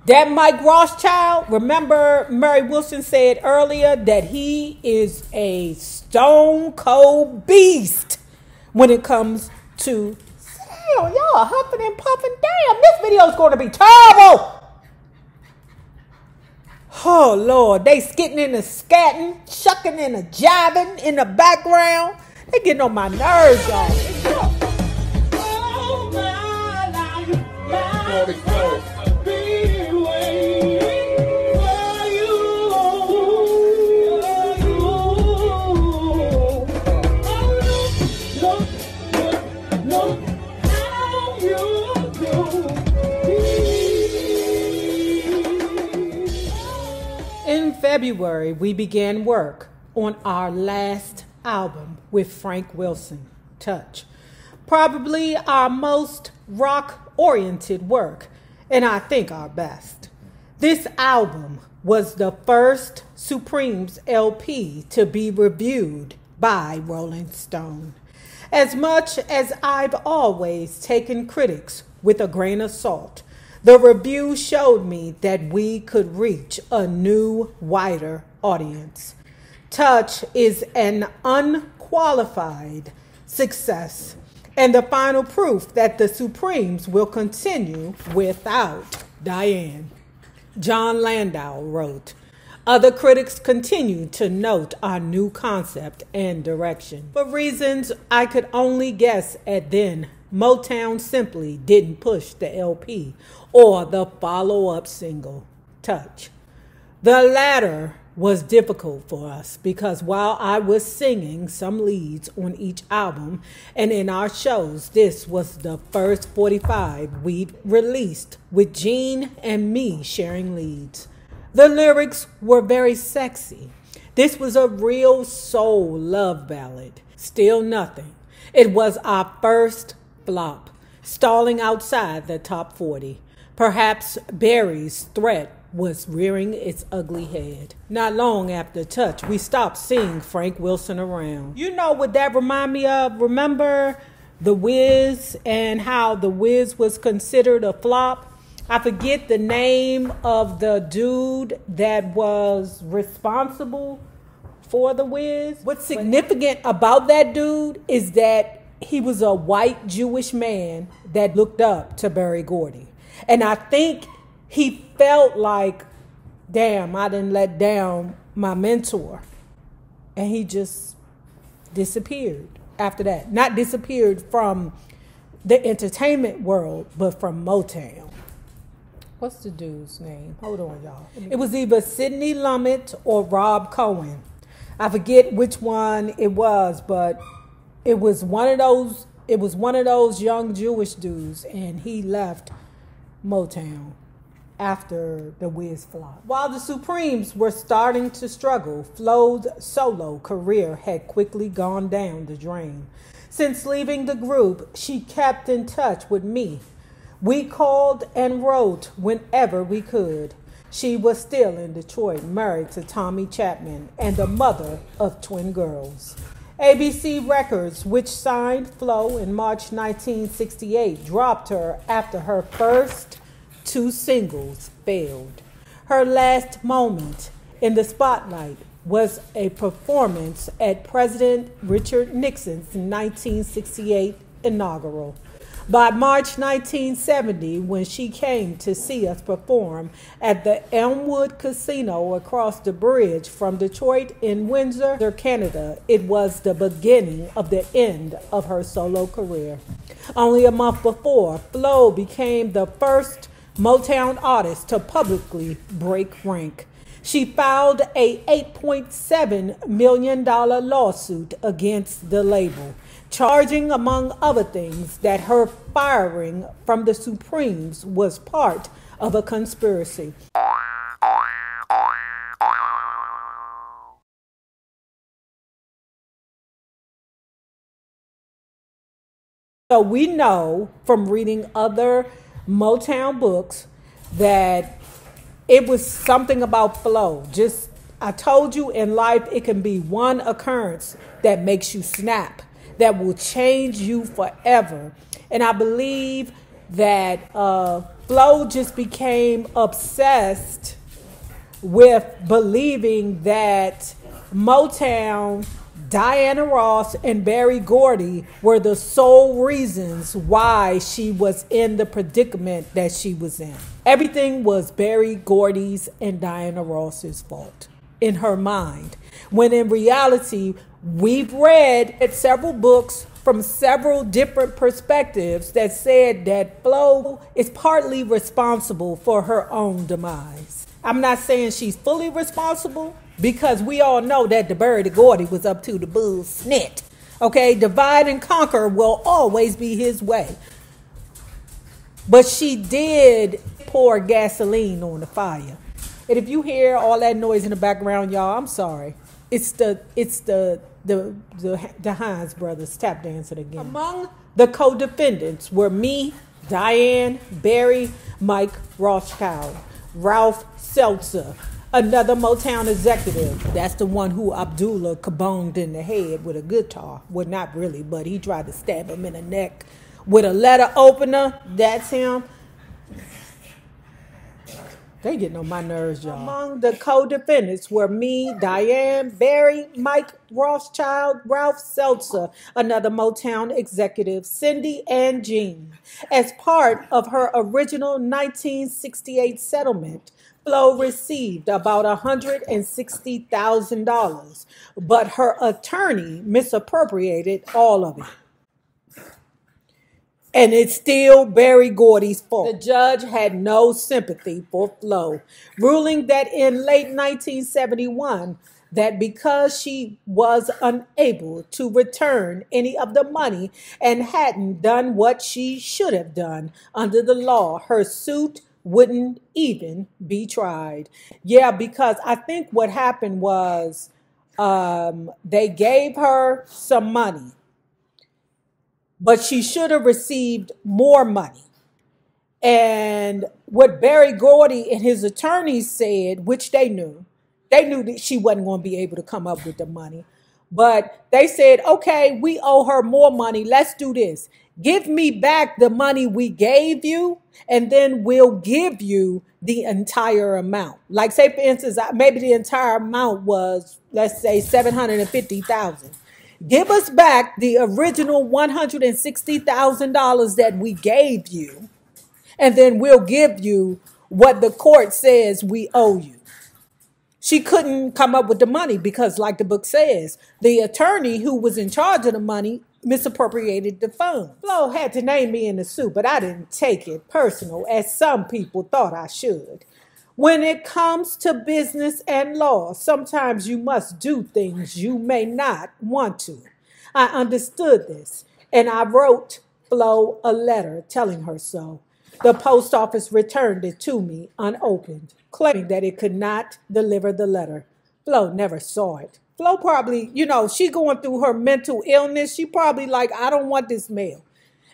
That Mike Rothschild, remember Mary Wilson said earlier that he is a stone cold beast when it comes to, damn, y'all huffing and puffing. Damn, this video is going to be terrible. Oh, Lord, they skitting and scatting, shucking and jiving in the background. They getting on my nerves, y'all. In February, we began work on our last album with Frank Wilson, Touch. Probably our most rock-oriented work, and I think our best. This album was the first Supremes LP to be reviewed by Rolling Stone. As much as I've always taken critics with a grain of salt, the review showed me that we could reach a new, wider audience. Touch is an unqualified success and the final proof that the Supremes will continue without Diane. John Landau wrote, other critics continue to note our new concept and direction. For reasons I could only guess at then, Motown simply didn't push the LP or the follow-up single, Touch. The latter was difficult for us because while I was singing some leads on each album and in our shows, this was the first 45 we'd released with Gene and me sharing leads. The lyrics were very sexy. This was a real soul love ballad, Still Nothing. It was our first flop, stalling outside the top 40. Perhaps Barry's threat was rearing its ugly head. Not long after Touch, we stopped seeing Frank Wilson around. You know what that remind me of? Remember The Wiz and how The Wiz was considered a flop? I forget the name of the dude that was responsible for The Wiz. What's significant about that dude is that he was a white Jewish man that looked up to Berry Gordy. And I think he felt like, damn, I didn't let down my mentor. And he just disappeared after that. Not disappeared from the entertainment world, but from Motown. What's the dude's name? Hold on, y'all. It was either Sidney Lumet or Rob Cohen. I forget which one it was, but it was one of those young Jewish dudes, and he left Motown after the Wiz flop. While the Supremes were starting to struggle, Flo's solo career had quickly gone down the drain. Since leaving the group, she kept in touch with me. We called and wrote whenever we could. She was still in Detroit, married to Tommy Chapman and the mother of twin girls. ABC Records, which signed Flo in March 1968, dropped her after her first 2 singles failed. Her last moment in the spotlight was a performance at President Richard Nixon's 1968 inaugural. By March 1970, when she came to see us perform at the Elmwood Casino across the bridge from Detroit in Windsor, Canada, it was the beginning of the end of her solo career. Only a month before, Flo became the first Motown artist to publicly break rank. She filed a $8.7 million lawsuit against the label, charging, among other things, that her firing from the Supremes was part of a conspiracy. So we know from reading other Motown books that it was something about Flo. Just, I told you in life it can be one occurrence that makes you snap, that will change you forever. And I believe that Flo Flo just became obsessed with believing that Motown, Diana Ross, and Berry Gordy were the sole reasons why she was in the predicament that she was in. Everything was Berry Gordy's and Diana Ross's fault in her mind, when in reality, we've read several books from several different perspectives that said that Flo is partly responsible for her own demise. I'm not saying she's fully responsible, because we all know that the Berry Gordy was up to the bull's snit. Okay, divide and conquer will always be his way. But she did pour gasoline on the fire. And if you hear all that noise in the background, y'all, I'm sorry. It's the Hines brothers tap dancing again. Among the co-defendants were me, Diane, Berry, Mike Rothschild, Ralph Seltzer, another Motown executive. That's the one who Abdullah kabonged in the head with a guitar. Well, not really, but he tried to stab him in the neck with a letter opener. That's him. They getting on my nerves, y'all. Among the co-defendants were me, Diane, Berry, Mike Rothschild, Ralph Seltzer, another Motown executive, Cindy, and Jean. As part of her original 1968 settlement, Flo received about $160,000, but her attorney misappropriated all of it. And it's still Berry Gordy's fault. The judge had no sympathy for Flo, ruling that in late 1971, that because she was unable to return any of the money and hadn't done what she should have done under the law, her suit wouldn't even be tried. Yeah, because I think what happened was they gave her some money, but she should have received more money. And what Berry Gordy and his attorneys said, which they knew that she wasn't going to be able to come up with the money. But they said, okay, we owe her more money. Let's do this. Give me back the money we gave you, and then we'll give you the entire amount. Like, say, for instance, maybe the entire amount was, let's say, $750,000. Give us back the original $160,000 that we gave you, and then we'll give you what the court says we owe you. She couldn't come up with the money because, like the book says, the attorney who was in charge of the money misappropriated the funds. Flo had to name me in the suit, but I didn't take it personal, as some people thought I should. When it comes to business and law, sometimes you must do things you may not want to. I understood this, and I wrote Flo a letter telling her so. The post office returned it to me unopened, claiming that it could not deliver the letter. Flo never saw it. Flo probably, she going through her mental illness. She probably like, I don't want this mail.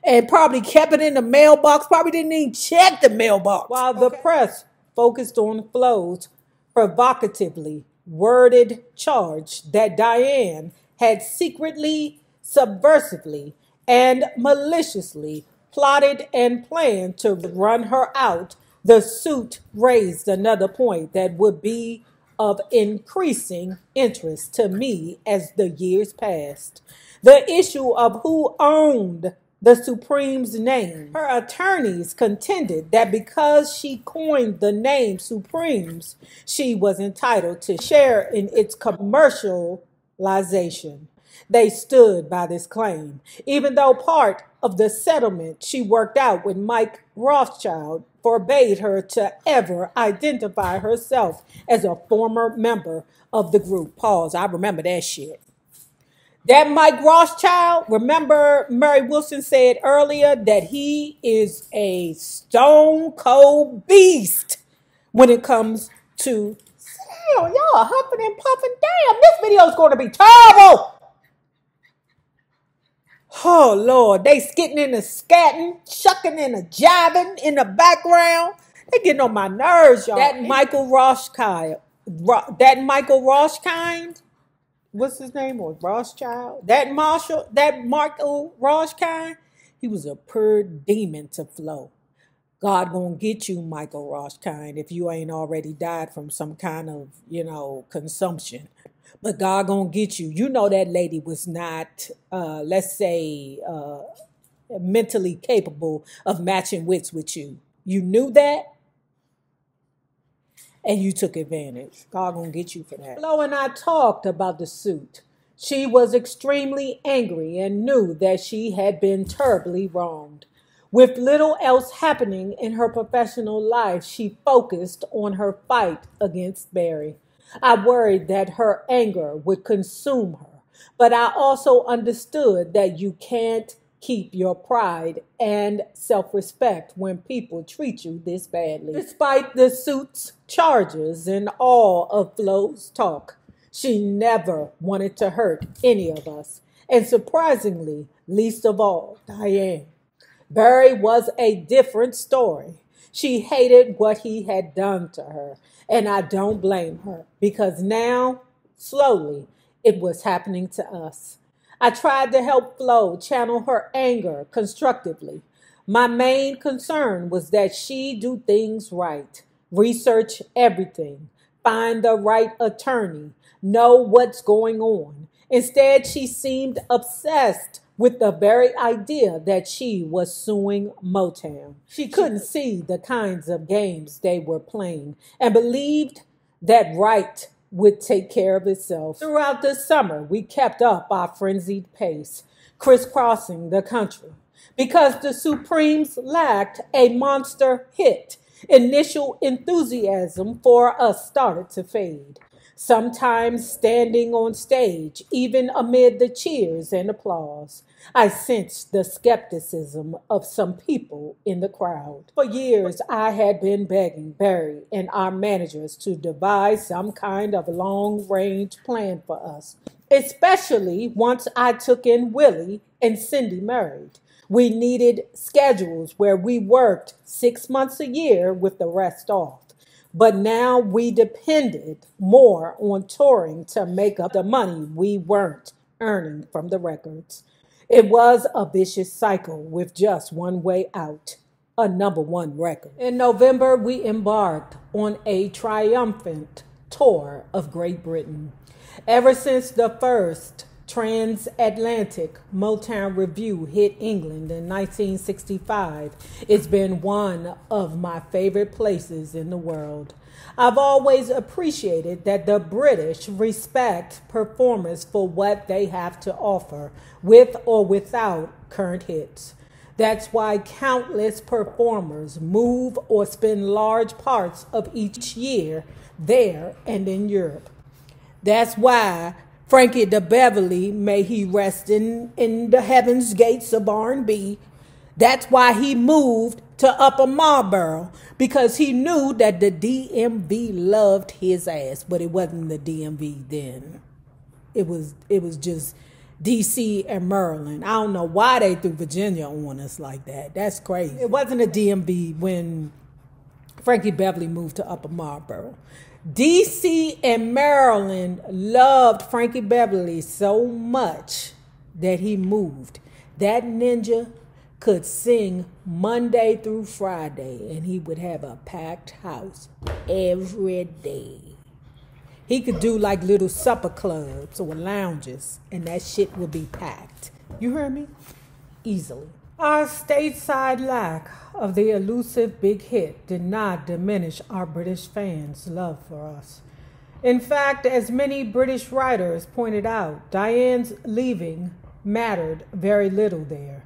And probably kept it in the mailbox, probably didn't even check the mailbox. While the press focused on Flo's provocatively worded charge that Diane had secretly, subversively, and maliciously plotted and planned to run her out, the suit raised another point that would be of increasing interest to me as the years passed. The issue of who owned the Supreme's name. Her attorneys contended that because she coined the name Supremes, she was entitled to share in its commercialization. They stood by this claim, even though part of the settlement she worked out with Mike Rothschild forbade her to ever identify herself as a former member of the group. Pause. I remember that shit. That Mike Rothschild, remember Mary Wilson said earlier that he is a stone cold beast when it comes to, damn, y'all huffing and puffing. Damn, this video is going to be terrible. Oh, Lord, they skitting and scatting, shucking and jiving in the background. They getting on my nerves, y'all. That Michael Rothschild, what's his name? Or Rothschild? That Michael Rothschild, he was a pure demon to Flo. God gonna get you, Michael Rothschild, if you ain't already died from some kind of, consumption. But God gonna get you. You know that lady was not, let's say, mentally capable of matching wits with you. You knew that, and you took advantage. God gonna get you for that. Flo and I talked about the suit. She was extremely angry and knew that she had been terribly wronged. With little else happening in her professional life, she focused on her fight against Barry. I worried that her anger would consume her, but I also understood that you can't keep your pride and self-respect when people treat you this badly. Despite the suit's charges and all of Flo's talk, she never wanted to hurt any of us, and surprisingly, least of all, Diane. Barry was a different story. She hated what he had done to her, and I don't blame her because now, slowly, it was happening to us. I tried to help Flo channel her anger constructively. My main concern was that she do things right, research everything, find the right attorney, know what's going on. Instead, she seemed obsessed with the very idea that she was suing Motown. She couldn't see the kinds of games they were playing and believed that right would take care of itself. Throughout the summer, we kept up our frenzied pace, crisscrossing the country. Because the Supremes lacked a monster hit, initial enthusiasm for us started to fade. Sometimes standing on stage, even amid the cheers and applause, I sensed the skepticism of some people in the crowd. For years, I had been begging Barry and our managers to devise some kind of long-range plan for us, especially once I took in Willie and Cindy married. We needed schedules where we worked 6 months a year with the rest off. But now we depended more on touring to make up the money we weren't earning from the records. It was a vicious cycle with just one way out, a #1 record. In November, we embarked on a triumphant tour of Great Britain. Ever since the first transatlantic Motown review hit England in 1965, it's been one of my favorite places in the world. I've always appreciated that the British respect performers for what they have to offer, with or without current hits. That's why countless performers move or spend large parts of each year there and in Europe. That's why Frankie DeBeverly, may he rest in the heavens gates of R&B. That's why he moved to Upper Marlboro, because he knew that the DMV loved his ass, but it wasn't the DMV then. It was just DC and Maryland. I don't know why they threw Virginia on us like that. That's crazy. It wasn't a DMV when Frankie Beverly moved to Upper Marlboro. DC and Maryland loved Frankie Beverly so much that he moved. That ninja could sing Monday through Friday, and he would have a packed house every day. He could do like little supper clubs or lounges, and that shit would be packed. You heard me? Easily. Our stateside lack of the elusive big hit did not diminish our British fans' love for us. In fact, as many British writers pointed out, Diane's leaving mattered very little there,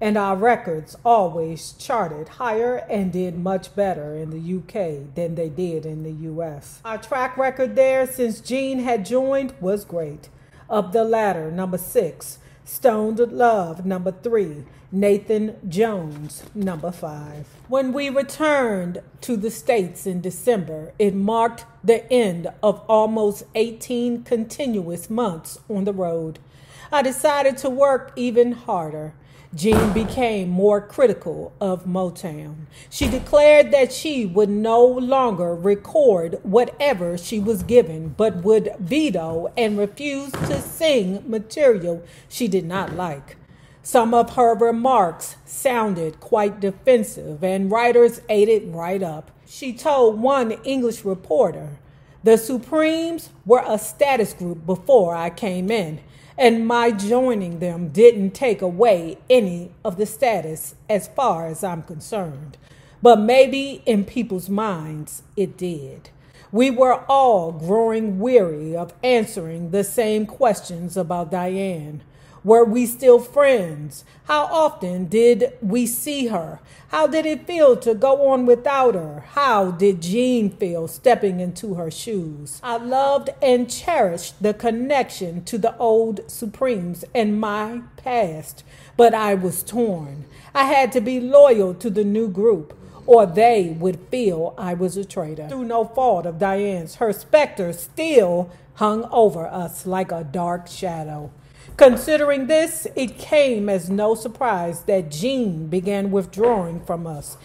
and our records always charted higher and did much better in the UK than they did in the US. Our track record there since Gene had joined was great. Up the ladder, #6, Stoned Love, #3, Nathan Jones, #5. When we returned to the States in December, it marked the end of almost 18 continuous months on the road. I decided to work even harder. Jean became more critical of Motown. She declared that she would no longer record whatever she was given, but would veto and refuse to sing material she did not like. Some of her remarks sounded quite defensive, and writers ate it right up. She told one English reporter, "The Supremes were a status group before I came in, and my joining them didn't take away any of the status as far as I'm concerned. But maybe in people's minds it did." We were all growing weary of answering the same questions about Diane. Were we still friends? How often did we see her? How did it feel to go on without her? How did Jean feel stepping into her shoes? I loved and cherished the connection to the old Supremes and my past, but I was torn. I had to be loyal to the new group, or they would feel I was a traitor. Through no fault of Diane's, her specter still hung over us like a dark shadow. Considering this, it came as no surprise that Jean began withdrawing from us.